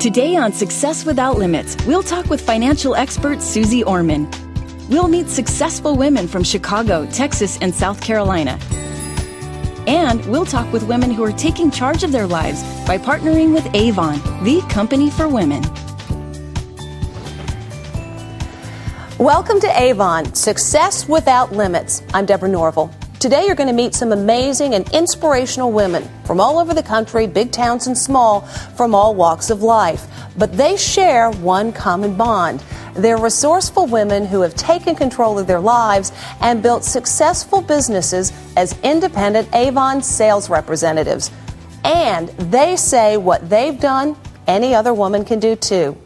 Today on Success Without Limits, we'll talk with financial expert Susie Orman. We'll meet successful women from Chicago, Texas, and South Carolina. And we'll talk with women who are taking charge of their lives by partnering with Avon, the company for women. Welcome to Avon, Success Without Limits. I'm Deborah Norville. Today you're going to meet some amazing and inspirational women from all over the country, big towns and small, from all walks of life. But they share one common bond. They're resourceful women who have taken control of their lives and built successful businesses as independent Avon sales representatives. And they say what they've done, any other woman can do too.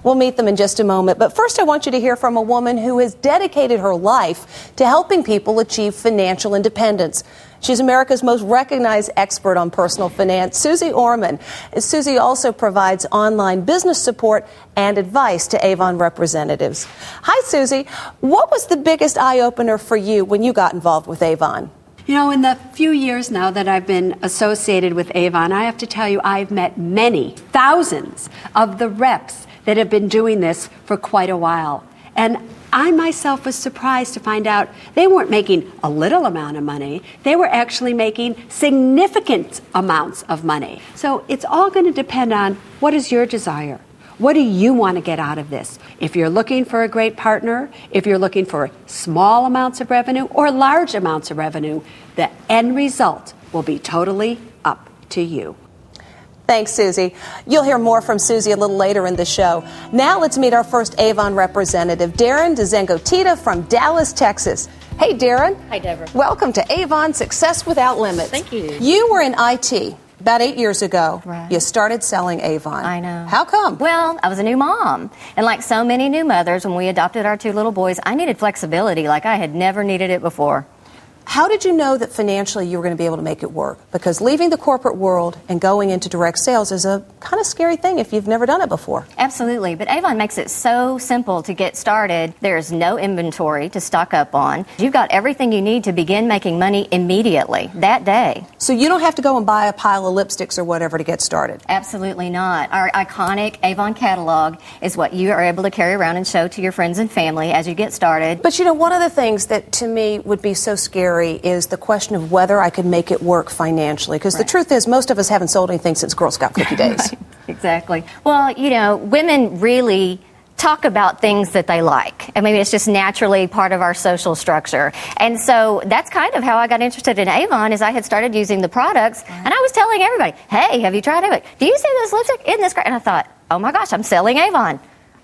We'll meet them in just a moment, but first I want you to hear from a woman who has dedicated her life to helping people achieve financial independence. She's America's most recognized expert on personal finance, Susie Orman. Susie also provides online business support and advice to Avon representatives. Hi, Susie. What was the biggest eye-opener for you when you got involved with Avon? You know, in the few years now that I've been associated with Avon, I have to tell you I've met many, thousands of the reps that have been doing this for quite a while. And I myself was surprised to find out they weren't making a little amount of money. They were actually making significant amounts of money. So it's all going to depend on what is your desire. What do you want to get out of this? If you're looking for a great partner, if you're looking for small amounts of revenue or large amounts of revenue, the end result will be totally up to you. Thanks, Susie. You'll hear more from Susie a little later in the show. Now let's meet our first Avon representative, Darren DeZengotita from Dallas, Texas. Hey, Darren. Hi, Deborah. Welcome to Avon Success Without Limits. Thank you. You were in IT about 8 years ago. Right. You started selling Avon. I know. How come? Well, I was a new mom. And like so many new mothers, when we adopted our two little boys, I needed flexibility like I had never needed it before. How did you know that financially you were going to be able to make it work? Because leaving the corporate world and going into direct sales is a kind of scary thing if you've never done it before. Absolutely, but Avon makes it so simple to get started. There's no inventory to stock up on. You've got everything you need to begin making money immediately, that day. So you don't have to go and buy a pile of lipsticks or whatever to get started? Absolutely not. Our iconic Avon catalog is what you are able to carry around and show to your friends and family as you get started. But you know, one of the things that to me would be so scary is the question of whether I could make it work financially. Because the truth is, most of us haven't sold anything since Girl Scout cookie days. Right. Exactly. Well, you know, women really talk about things that they like. I mean, it's just naturally part of our social structure. And so that's kind of how I got interested in Avon, is I had started using the products, and I was telling everybody, hey, have you tried Avon? Do you see this lipstick? Isn't this great? And I thought, oh my gosh, I'm selling Avon.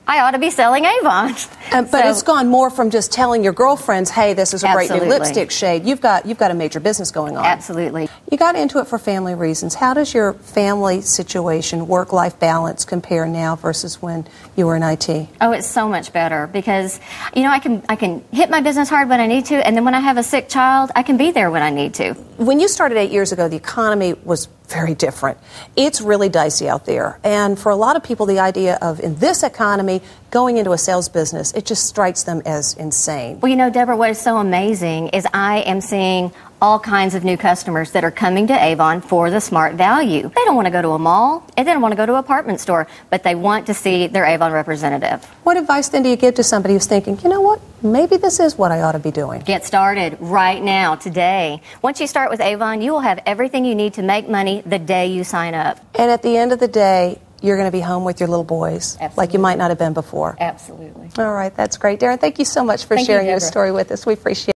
I ought to be selling Avon. But it's gone more from just telling your girlfriends, hey, this is a great new lipstick shade. You've got a major business going on. Absolutely. You got into it for family reasons. How does your family situation, work-life balance, compare now versus when you were in IT? Oh, it's so much better because, you know, I can hit my business hard when I need to, and then when I have a sick child, I can be there when I need to. When you started 8 years ago, the economy was very different. It's really dicey out there. And for a lot of people, the idea of, in this economy, going into a sales business, it just strikes them as insane. Well, you know, Deborah, what is so amazing is I am seeing all kinds of new customers that are coming to Avon for the smart value. They don't want to go to a mall, and they don't want to go to an apartment store, but they want to see their Avon representative. What advice then do you give to somebody who's thinking, you know what, maybe this is what I ought to be doing? Get started right now, today. Once you start with Avon, you will have everything you need to make money the day you sign up. And at the end of the day, you're going to be home with your little boys. Absolutely. Like you might not have been before. Absolutely. All right, that's great. Darren, thank you so much for sharing your story with us. We appreciate it.